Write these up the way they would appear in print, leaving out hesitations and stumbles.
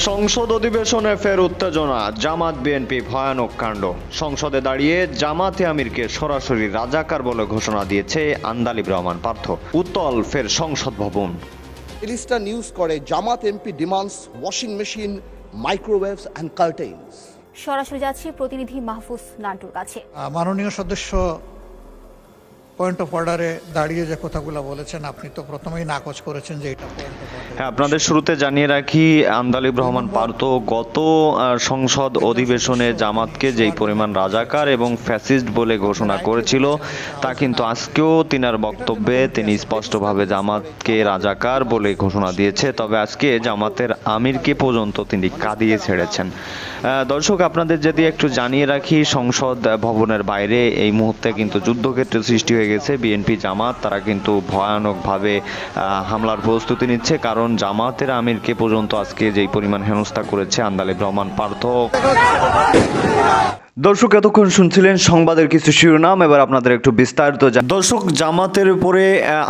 সংসদ অধিবেশনে ফের উত্তেজনা, জামাত বিএনপি ভয়ানক কাণ্ড। সংসদে দাঁড়িয়ে জামাতে আমিরকে সরাসরি রাজাকার বলে ঘোষণা দিয়েছে আন্দালিব রহমান পার্থ। উত্তল ফের সংসদ ভবন। ইলিস্টা নিউজ করে Jamaat MP demands washing machine, microwaves and curtains. সরাসরি যাচ্ছি প্রতিনিধি মাহফুজ নান্টুর কাছে। মাননীয় সদস্য পয়েন্ট অফ অর্ডারে দাঁড়িয়ে যে কথাগুলো বলেছেন, আপনি তো প্রথমেই নাকচ করেছেন যে এটা পয়েন্ট অফ অর্ডার। হ্যাঁ, আপনাদের শুরুতে জানিয়ে রাখি, আন্দালিব রহমান পার্থ গত সংসদ অধিবেশনে জামাতকে যেই পরিমাণ রাজাকার এবং ফ্যাসিস্ট বলে ঘোষণা করেছিল, তা কিন্তু আজকেও তিনার বক্তব্যে তিনি স্পষ্টভাবে জামাতকে রাজাকার বলে ঘোষণা দিয়েছে। তবে আজকে জামাতের আমিরকে পর্যন্ত তিনি কাঁদিয়ে ছেড়েছেন। দর্শক, আপনাদের যদি একটু জানিয়ে রাখি, সংসদ ভবনের বাইরে এই মুহূর্তে কিন্তু যুদ্ধক্ষেত্র সৃষ্টি হয়ে গেছে। বিএনপি জামাত তারা কিন্তু ভয়ানকভাবে হামলার প্রস্তুতি নিচ্ছে, কারণ জামাতের আমিরকে পর্যন্ত আজকে যেই পরিমাণ হেনস্থা করেছে আন্দালিব রহমান পার্থ। দর্শক, এতক্ষণ শুনছিলেন সংবাদের কিছু শিরোনাম, এবার আপনাদের একটু বিস্তারিত। দর্শক, জামাতের উপরে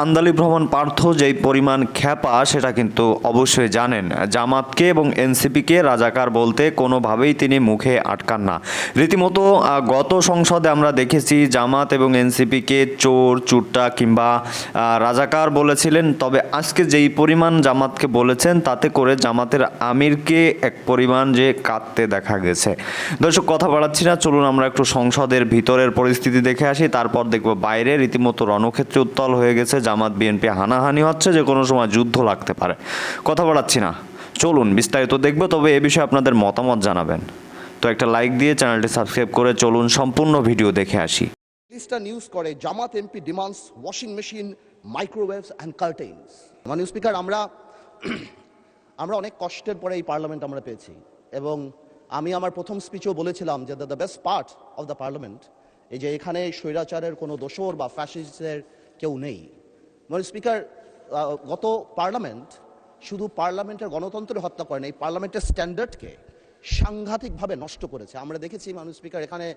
আন্দালিব রহমান পার্থ যেই পরিমাণ খ্যাপা সেটা কিন্তু অবশ্যই জানেন। জামাতকে এবং এনসিপিকে রাজাকার বলতে কোনোভাবেই তিনি মুখে আটকান না। রীতিমতো গত সংসদে আমরা দেখেছি জামাত এবং এনসিপিকে চোর, চুট্টা কিংবা রাজাকার বলেছিলেন। তবে আজকে যেই পরিমাণ জামাতকে বলেছেন, তাতে করে জামাতের আমিরকে এক পরিমাণ যে কাঁদতে দেখা গেছে। দর্শক, কথা বাড়াচ্ছি না, চলুন আমরা একটু সংসদের ভিতরের পরিস্থিতি দেখে আসি, তারপর দেখবো বাইরে রীতিমতো রণক্ষেত্রে উত্তাল হয়ে গেছে। জামাত বিএনপি হানাহানি হচ্ছে, যে কোনো সময় যুদ্ধ লাগতে পারে। কথা বাড়াচ্ছি না, চলুন বিস্তারিত দেখবো। তবে এ বিষয়ে আপনাদের মতামত জানাবেন। তো একটা লাইক দিয়ে চ্যানেলটি সাবস্ক্রাইব করে চলুন সম্পূর্ণ ভিডিও দেখে আসি। ইলিস্টা নিউজ করে Jamaat MP demands washing machine, microwaves and curtains. মাননীয় স্পিকার, আমরা অনেক কষ্টের পরে এই পার্লামেন্ট আমরা পেয়েছি, এবং আমি আমার প্রথম স্পিচেও বলেছিলাম যে the best part of the parliament এই যে এখানে স্বৈরাচারের কোনো দোসর বা ফ্যাসিস্টের কেউ নেই। মাননীয় স্পিকার, গত পার্লামেন্ট শুধু পার্লামেন্টের গণতন্ত্রের হত্যা করেন, এই পার্লামেন্টের স্ট্যান্ডার্ডকে সাংঘাতিকভাবে নষ্ট করেছে। আমরা দেখেছি মাননীয় স্পিকার, এখানে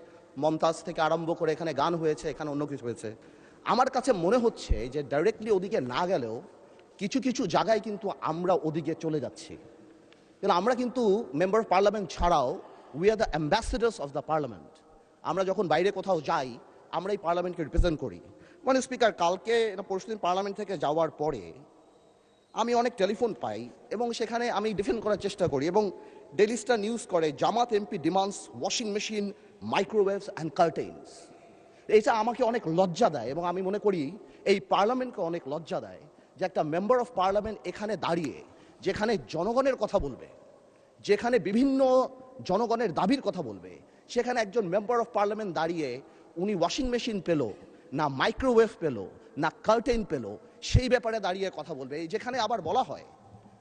মমতাজ থেকে আরম্ভ করে এখানে গান হয়েছে, এখানে অন্য কিছু হয়েছে। আমার কাছে মনে হচ্ছে যে ডাইরেক্টলি ওদিকে না গেলেও কিছু কিছু জায়গায় কিন্তু আমরা ওদিকে চলে যাচ্ছি। কিন্তু আমরা কিন্তু মেম্বার অফ পার্লামেন্ট ছাড়াও we are the ambassadors of the parliament. আমরা যখন বাইরে কোথাও যাই, আমরা এই পার্লামেন্টকে রিপ্রেজেন্ট করি। মানে স্পিকার, কালকে পরশুদিন পার্লামেন্ট থেকে যাওয়ার পরে আমি অনেক টেলিফোন পাই, এবং সেখানে আমি ডিফেন্ড করার চেষ্টা করি, এবং ডেইলি স্টার নিউজ করে Jamaat MP demands washing machine, microwaves and curtains. এটা আমাকে অনেক লজ্জা দেয়, এবং আমি মনে করি এই পার্লামেন্টকে অনেক লজ্জা দেয় যে একটা মেম্বার অফ পার্লামেন্ট এখানে দাঁড়িয়ে, যেখানে জনগণের কথা বলবে, যেখানে বিভিন্ন জনগণের দাবির কথা বলবে, সেখানে একজন মেম্বার অফ পার্লামেন্ট দাঁড়িয়ে উনি ওয়াশিং মেশিন পেল না, মাইক্রোওয়েভ পেল না, কার্টেইন পেল, সেই ব্যাপারে দাঁড়িয়ে কথা বলবে। যেখানে আবার বলা হয়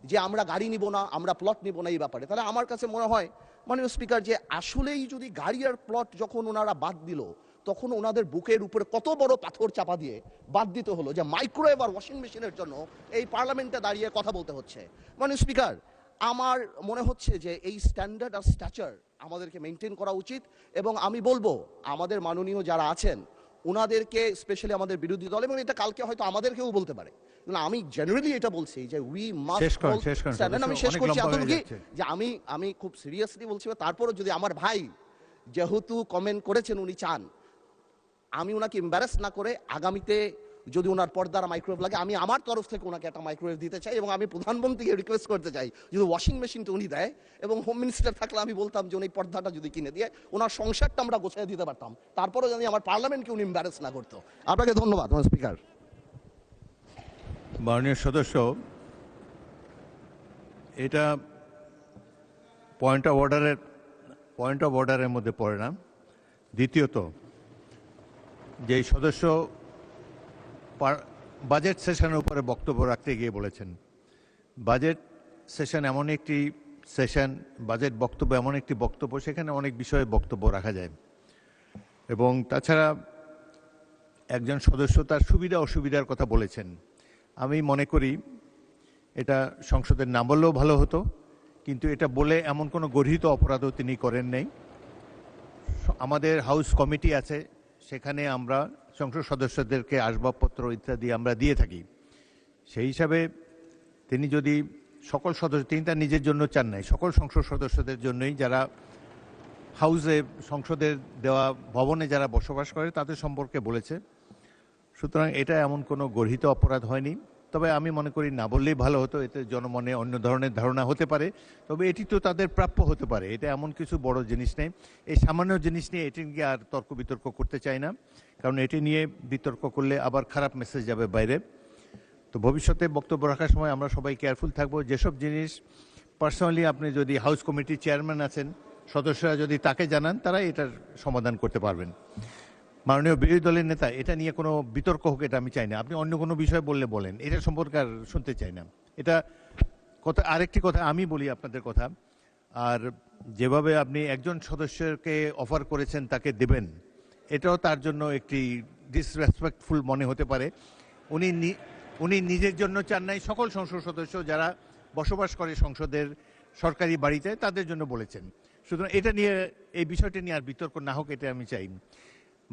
যে আমরা গাড়ি নিব না, আমরা প্লট নিব না এই ব্যাপারে। তাহলে আমার কাছে মনে হয় মাননীয় স্পিকার, যে আসলেই যদি গাড়ি আর প্লট যখন ওনারা বাদ দিল, তখন ওনাদের বুকের উপরে কত বড় পাথর চাপা দিয়ে বাদ দিতে হলো যে মাইক্রোওয়েভ আর ওয়াশিং মেশিনের জন্য এই পার্লামেন্টে দাঁড়িয়ে কথা বলতে হচ্ছে। মাননীয় স্পিকার, আমার মনে হচ্ছে যে এই স্ট্যান্ডার্ড আর স্ট্যাচার আমাদেরকে মেনটেন করা উচিত, এবং আমি বলবো আমাদের মাননীয় যারা আছেন ওনাদেরকে, স্পেশালি আমাদের বিরোধী দল, এবং এটা কালকে হয়তো আমাদেরকেও বলতে পারে, আমি জেনারেলি এটা বলছি যে উই মাস্ট স্ট্যান্ড। আমি শেষ করছি এতটুকু যে আমি খুব সিরিয়াসলি বলছি। তারপরও যদি আমার ভাই যেহেতু কমেন্ট করেছেন, উনি চান আমি ওনাকে এম্বারেস না করে আগামীতে যদি ওনার পর্দার মাইক্রোওয়েভ লাগে, আমি আমার তরফ থেকে ওনাকে একটা মাইক্রোওয়েভ দিতে চাই, এবং আমি প্রধানমন্ত্রীকে রিকোয়েস্ট করতে চাই যদি ওয়াশিং মেশিনটা উনি দেয়, এবং হোম মিনিস্টার থাকলে আমি বলতাম যে উনি পর্দাটা যদি কিনে দিয়ে ওনার সংসারটা আমরা গোছায় দিতে পারতাম, তারপরেও যদি আমার পার্লামেন্টকে উনি এম্বারেস না করতো। আপনাকে ধন্যবাদ স্পিকার। মাননীয় সদস্য, এটা পয়েন্ট অফ অর্ডারের মধ্যে পড়ে না। দ্বিতীয়ত, যেই সদস্য বাজেট সেশনের উপরে বক্তব্য রাখতে গিয়ে বলেছেন, বাজেট সেশন এমন একটি সেশন, বাজেট বক্তব্য এমন একটি বক্তব্য, সেখানে অনেক বিষয়ে বক্তব্য রাখা যায়, এবং তাছাড়া একজন সদস্য তার সুবিধা অসুবিধার কথা বলেছেন। আমি মনে করি এটা সংসদের না বললেও ভালো হতো, কিন্তু এটা বলে এমন কোনো গর্হিত অপরাধও তিনি করেন নাই। আমাদের হাউস কমিটি আছে, সেখানে আমরা সংসদ সদস্যদেরকে আসবাবপত্র ইত্যাদি আমরা দিয়ে থাকি। সেই হিসাবে তিনি যদি সকল সদস্য, তিনি তার নিজের জন্য চান নাই, সকল সংসদ সদস্যদের জন্যই, যারা হাউসে সংসদের দেওয়া ভবনে যারা বসবাস করে তাদের সম্পর্কে বলেছে। সুতরাং এটা এমন কোনো গর্হিত অপরাধ হয়নি। তবে আমি মনে করি না বললেই ভালো হতো, এতে জনমনে অন্য ধরনের ধারণা হতে পারে। তবে এটি তো তাদের প্রাপ্য হতে পারে, এটা এমন কিছু বড় জিনিস নেই। এই সামান্য জিনিস নিয়ে এটি নিয়ে আর তর্ক বিতর্ক করতে চাই না, কারণ এটি নিয়ে বিতর্ক করলে আবার খারাপ মেসেজ যাবে বাইরে। তো ভবিষ্যতে বক্তব্য রাখার সময় আমরা সবাই কেয়ারফুল থাকবো। যেসব জিনিস পার্সোনালি আপনি যদি হাউস কমিটির চেয়ারম্যান আছেন, সদস্যরা যদি তাকে জানান, তারা এটার সমাধান করতে পারবেন। মাননীয় বিরোধী দলের নেতা, এটা নিয়ে কোনো বিতর্ক হোক এটা আমি চাই না। আপনি অন্য কোনো বিষয় বললে বলেন, এটা সম্পর্কে আর শুনতে চাই না। এটা কথা। আরেকটি কথা আমি বলি আপনাদের কথা, আর যেভাবে আপনি একজন সদস্যকে অফার করেছেন তাকে দেবেন, এটাও তার জন্য একটি ডিসরেসপেক্টফুল মনে হতে পারে। উনি নিজের জন্য চান নাই, সকল সংসদ সদস্য যারা বসবাস করে সংসদের সরকারি বাড়িতে তাদের জন্য বলেছেন। সুতরাং এটা নিয়ে, এই বিষয়টা নিয়ে আর বিতর্ক না হোক, এটা আমি চাই।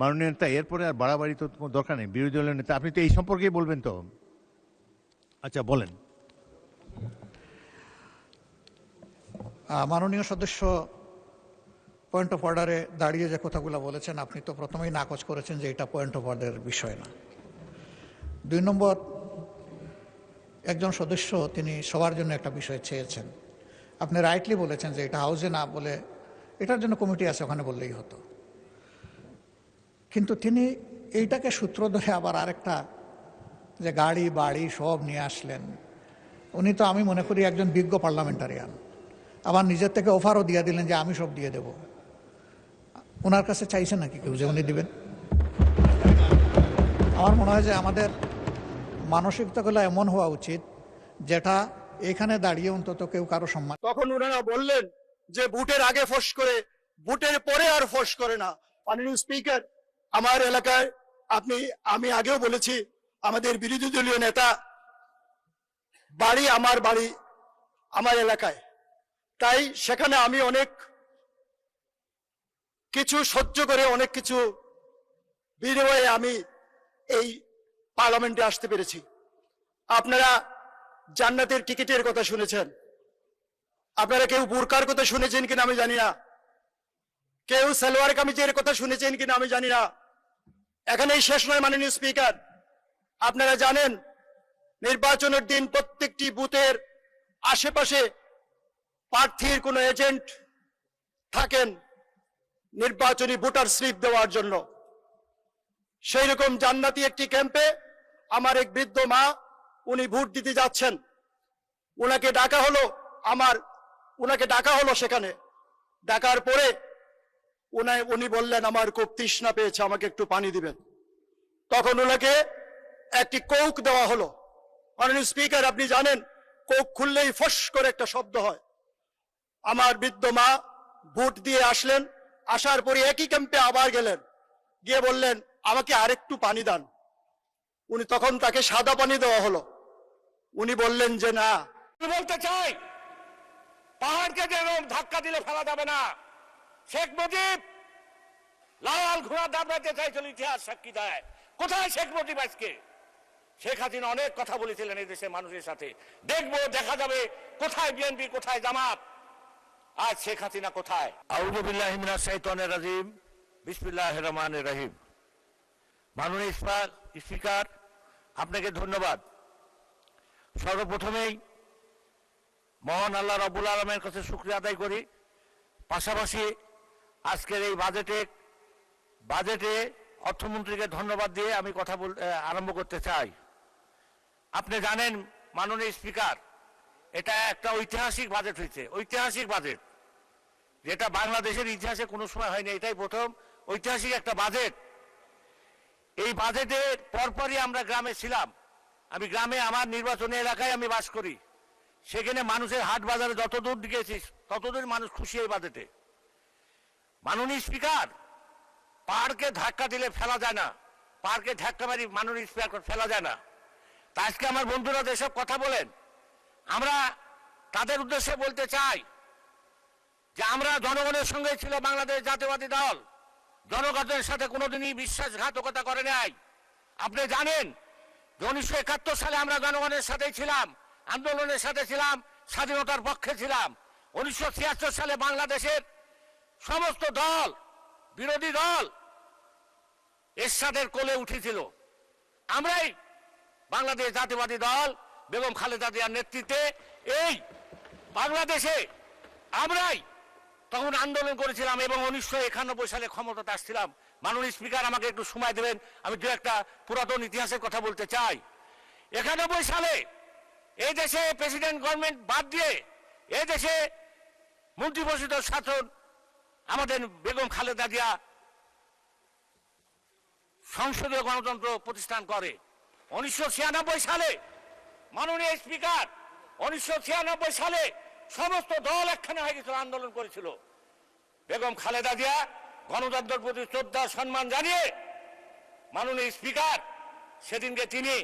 মাননীয় নেতা, এরপরে আর বাড়াবাড়ি তো কোনো দরকার নেই। বিরোধী দলের নেতা, আপনি তো এই সম্পর্কেই বলবেন তো? আচ্ছা, বলেন। মাননীয় সদস্য পয়েন্ট অফ অর্ডারে দাঁড়িয়ে যে কথাগুলো বলেছেন, আপনি তো প্রথমেই নাকচ করেছেন যে এটা পয়েন্ট অফ অর্ডারের বিষয় না। 2 নম্বর, একজন সদস্য তিনি সবার জন্য একটা বিষয় চেয়েছেন। আপনি রাইটলি বলেছেন যে এটা হাউসে না বলে এটার জন্য কমিটি আছে, ওখানে বললেই হতো। কিন্তু তিনি এইটাকে সূত্র ধরে আবার আরেকটা, যে গাড়ি বাড়ি সব নিয়ে আসলেন। উনি তো, আমি মনে করি, একজন বিজ্ঞ পার্লামেন্টারিয়ান। আবার নিজের থেকে অফারও দিয়ে দিলেন যে আমি সব দিয়ে দেব। ওনার কাছে চাইছেন নাকি কেউ যে উনি দিবেন? আমার মনে হয় যে আমাদের মানসিকতাগুলো এমন হওয়া উচিত যেটা এখানে দাঁড়িয়ে অন্তত কেউ কারো সম্মান। তখন ওনারা বললেন যে ভোটের আগে ফোস করে, ভোটের পরে আর ফোস করে না। মাননীয় স্পিকার, আমার এলাকায় আমি আগেও বলেছি, আমাদের বিরোধী দলীয় নেতা বাড়ি আমার এলাকায়, তাই সেখানে আমি অনেক কিছু সহ্য করে, অনেক কিছু বিনিময়ে আমি এই পার্লামেন্টে আসতে পেরেছি। আপনারা জান্নাতের টিকিটের কথা শুনেছেন, আপনারা কেউ বুরকার কথা শুনেছেন কিনা আমি জানি না, কেউ সালোয়ার কামিজের কথা শুনেছেন কিনা আমি জানি না। এখানেই শেষ নয় মাননীয় স্পিকার, আপনারা জানেন নির্বাচনের দিন প্রত্যেকটি বুথের আশেপাশে প্রার্থীর কোনো এজেন্ট থাকেন নির্বাচনী ভোটার স্লিপ দেওয়ার জন্য। সেই রকম জান্নাতি একটি ক্যাম্পে আমার এক বৃদ্ধ মা, উনি ভোট দিতে যাচ্ছেন, ওনাকে ডাকা হলো সেখানে। ডাকার পরে উনি বললেন আমার খুব তৃষ্ণা পেয়েছে, আমাকে একটু পানি দিবেন। তখন ওনাকে একটি কোক দেওয়া হলো। মাননীয় স্পিকার, আপনি জানেন কোক খুললেই ফস করে একটা শব্দ হয়। আমার বৃদ্ধ মা ভোট দিয়ে আসলেন, আসার পরে একই ক্যাম্পে আবার গেলেন, গিয়ে বললেন আমাকে আরেকটু পানি দান। তখন তাকে সাদা পানি দেওয়া হলো। উনি বললেন যে না। বলতে চাই, পাহাড়কে যেরকম ধাক্কা দিলে ফেলা যাবে না। শেখ মুজিব লাল ঘোড়া দাবড়াতে চাইছিল, ইতিহাস সাক্ষী দেয়। কোথায় শেখ মুজিব আজকে? শেখ হাসিনা অনেক কথা বলেছিলেন এই দেশের মানুষের সাথে, দেখবো দেখা যাবে কোথায় বিএনপি, কোথায় জামাত। আজ শেখ হাসিনা কোথায়? আউযু বিল্লাহি মিনাশ শাইতানির রাজিম, বিসমিল্লাহির রহমানির রহিম। মাননীয় স্পিকার, আপনাকে ধন্যবাদ। সর্বপ্রথমেই মহান আল্লাহ রাব্বুল আলামিনের কাছে শুকরিয়া আদায় করি। পাশাপাশি আজকের এই বাজেটে অর্থমন্ত্রীকে ধন্যবাদ দিয়ে আমি কথা আরম্ভ করতে চাই। আপনি জানেন মাননীয় স্পিকার, এটা একটা ঐতিহাসিক বাজেট হয়েছে, ঐতিহাসিক বাজেট, যেটা বাংলাদেশের ইতিহাসে কোনো সময় হয়নি। এটাই প্রথম ঐতিহাসিক একটা বাজেট। এই বাজেটের পরপরই আমরা গ্রামে ছিলাম। আমি গ্রামে, আমার নির্বাচনী এলাকায় আমি বাস করি, সেখানে মানুষের হাট বাজারে যতদূর গিয়েছি ততদূর মানুষ খুশি এই বাজেটে। মাননীয় স্পিকার, পাহাড়কে ধাক্কা দিলে ফেলা যায় না, পাহাড়কে ধাক্কা মারি মাননীয় স্পিকার ফেলা যায় না। তা আজকে আমার বন্ধুরা যেসব কথা বলেন, আমরা তাদের উদ্দেশ্যে বলতে চাই যে আমরা জনগণের সঙ্গে ছিল বাংলাদেশ জাতীয়বাদী দল, জনগণের সাথে কোনোদিনই বিশ্বাসঘাতকতা করে নাই। আপনি জানেন যে 1971 সালে আমরা জনগণের সাথে ছিলাম, আন্দোলনের সাথে ছিলাম, স্বাধীনতার পক্ষে ছিলাম। 1976 সালে বাংলাদেশের সমস্ত দল, বিরোধী দল এরশাদের কোলে উঠেছিল। আমরাই বাংলাদেশ জাতীয়বাদী দল বেগম খালেদা জিয়ার নেতৃত্বে এই বাংলাদেশে আমরাই তখন আন্দোলন করেছিলাম এবং 1991 সালে ক্ষমতাতে আসছিলাম। মাননীয় স্পিকার, আমাকে একটু সময় দেবেন, আমি দু একটা পুরাতন ইতিহাসের কথা বলতে চাই। 91 সালে এই দেশে প্রেসিডেন্ট গভর্নমেন্ট বাদ দিয়ে এই দেশে মন্ত্রিপরিষদ শাসন আমাদের বেগম খালেদা জিয়া সংসদীয় গণতন্ত্র প্রতিষ্ঠান করে। 1996 সালে মাননীয় স্পিকার, 1996 সালে সমস্ত দল একখানে হয়ে গেছিল, আন্দোলন করেছিল। বেগম খালেদা জিয়া গণতন্ত্রের প্রতি শ্রদ্ধা সম্মান জানিয়ে মাননীয় স্পিকার সেদিনকে তিনি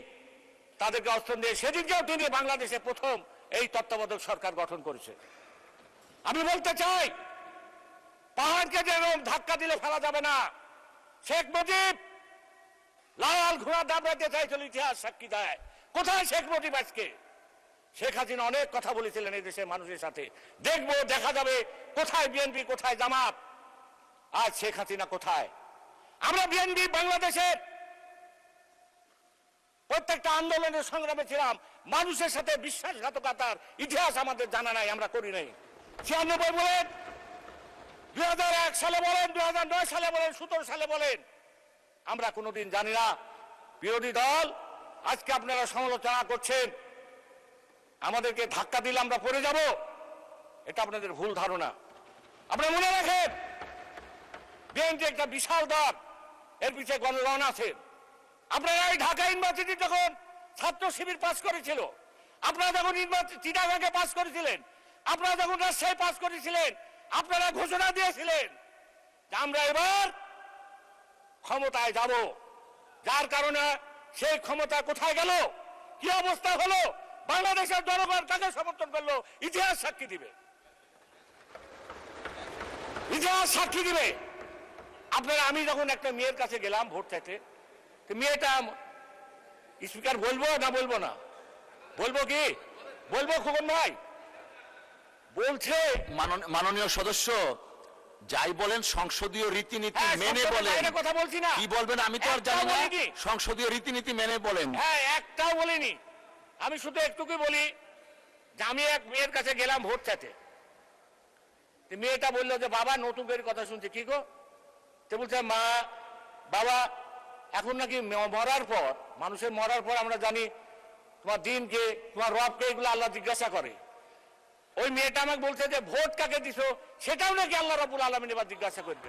তাদেরকে অস্ত্র দিয়ে সেদিনকেও তিনি বাংলাদেশে প্রথম এই তত্ত্বাবধায়ক সরকার গঠন করেছে। আমি বলতে চাই, পাহাড়কে যেরকম ধাক্কা দিলে ফেলা যাবে না। শেখ মুজিব লাল ঘোড়া দাবড়াতে চাইছিল, ইতিহাস সাক্ষী দেয়। কোথায় শেখ মুজিব আজকে? শেখ হাসিনা অনেক কথা বলেছিলেন এই দেশের মানুষের সাথে, দেখবো দেখা যাবে কোথায় বিএনপি, কোথায় জামাত। আজ শেখ হাসিনা কোথায়? আমরা বিএনপি বাংলাদেশের প্রত্যেকটা আন্দোলনের সংগ্রামে ছিলাম। মানুষের সাথে বিশ্বাসঘাতকতার ইতিহাস আমাদের জানা নাই, আমরা করি নাই। 96 বলেন, 2001 সালে বলেন, 2009 সালে বলেন, 17 সালে বলেন, আমরা কোনোদিন জানি না। বিরোধী দল আজকে আপনারা সমালোচনা করছেন, আমাদেরকে ধাক্কা দিলে আমরা পড়ে যাব, এটা আপনাদের ভুল ধারণা। আপনারা মনে রাখেন, বিএনপি একটা বিশাল দল, এর পিছিয়ে গণগণ আছে। আপনারা এই ঢাকা ইউনিভার্সিটি যখন ছাত্র শিবির পাস করেছিল, আপনারা যখন চিটাগাঙ্গে পাস করেছিলেন, আপনারা যখন রাজশাহী পাস করেছিলেন, আপনারা ঘোষণা দিয়েছিলেন যে আমরা এবার ক্ষমতায় যাব। যার কারণে সেই ক্ষমতা কোথায় গেল, কি অবস্থা হলো, বাংলাদেশের জনগণ কাকে সমর্থন করলো, ইতিহাস সাক্ষী দিবে, ইতিহাস সাক্ষী দিবে। আপনারা, আমি যখন একটা মেয়ের কাছে গেলাম ভোট চাইতে, মেয়েটা, স্পিকার বলবো না বলবো না, বলবো কি বলবো, খোকন ভাই বলছে, মাননীয় সদস্য যাই বলেন সংসদীয় রীতিনীতি মেনে বলেন। কথা বলছি না, কি বলবেন আমি তো আর জানি না, সংসদীয় রীতিনীতি মেনে বলেন। হ্যাঁ, একটাও বলিনি, আমি শুধু একটুকুই বলি যে আমি এক মেয়ের কাছে গেলাম ভোট চাইতে। মেয়েটা বললো যে বাবা নতুন করে কথা শুনছি। কি গো? তো বলছে, মা বাবা এখন নাকি মরার পর, মানুষের মরার পর আমরা জানি তোমার দিনকে, তোমার রবকে, এগুলো আল্লাহ জিজ্ঞাসা করে। ওই মেয়েটা আমাকে বলছে যে ভোট কাকে দিছো সেটাও নাকি আল্লাহ রাব্বুল আলামিন এবার জিজ্ঞাসা করবে।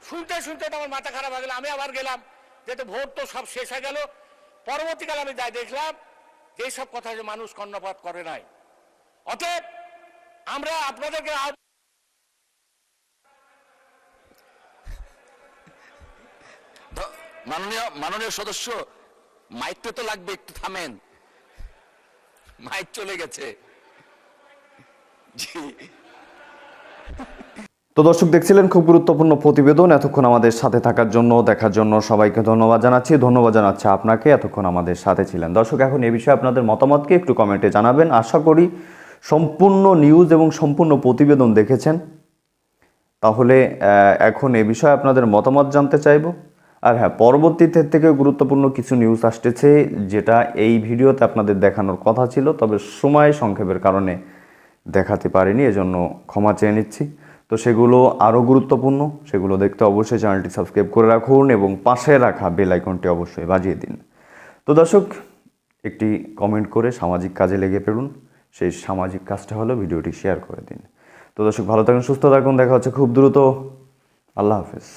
শুনতে শুনতে তো আমার মাথা খারাপ হয়ে গেল। আমি আবার গেলাম, যেহেতু ভোট তো সব শেষ হয়ে গেল। পরবর্তীকালে আমি যাই দেখলাম যে সব কথা যে মানুষ কর্ণপাত করে নাই। অতএব আমরা আপনাদেরকে মাননীয় সদস্য, মাইকটা তো লাগবে, একটু থামেন, মাইক চলে গেছে। জি, তো দর্শক, দেখছিলেন খুব গুরুত্বপূর্ণ প্রতিবেদন। এতক্ষণ আমাদের সাথে থাকার জন্য, দেখার জন্য সবাইকে ধন্যবাদ জানাচ্ছি। ধন্যবাদ জানাচ্ছি আপনাকে, এতক্ষণ আমাদের সাথে ছিলেন। দর্শক, এখন এই বিষয়ে আপনাদের মতামতকে একটু কমেন্টে জানাবেন। আশা করি সম্পূর্ণ নিউজ এবং সম্পূর্ণ প্রতিবেদন দেখেছেন। তাহলে এখন এই বিষয়ে আপনাদের মতামত জানতে চাইব। আর হ্যাঁ, পরবর্তীতে থেকে গুরুত্বপূর্ণ কিছু নিউজ আসতেছে, যেটা এই ভিডিওতে আপনাদের দেখানোর কথা ছিল, তবে সময় সংক্ষেপের কারণে দেখাতে পারিনি, এজন্য ক্ষমা চেয়ে নিচ্ছি। তো সেগুলো আরও গুরুত্বপূর্ণ, সেগুলো দেখতে অবশ্যই চ্যানেলটি সাবস্ক্রাইব করে রাখুন এবং পাশে রাখা বেল আইকনটি অবশ্যই বাজিয়ে দিন। তো দর্শক, একটি কমেন্ট করে সামাজিক কাজে লেগে পড়ুন। সেই সামাজিক কাজটা হলো ভিডিওটি শেয়ার করে দিন। তো দর্শক, ভালো থাকুন, সুস্থ থাকুন, দেখা হচ্ছে খুব দ্রুত। আল্লাহ হাফেজ।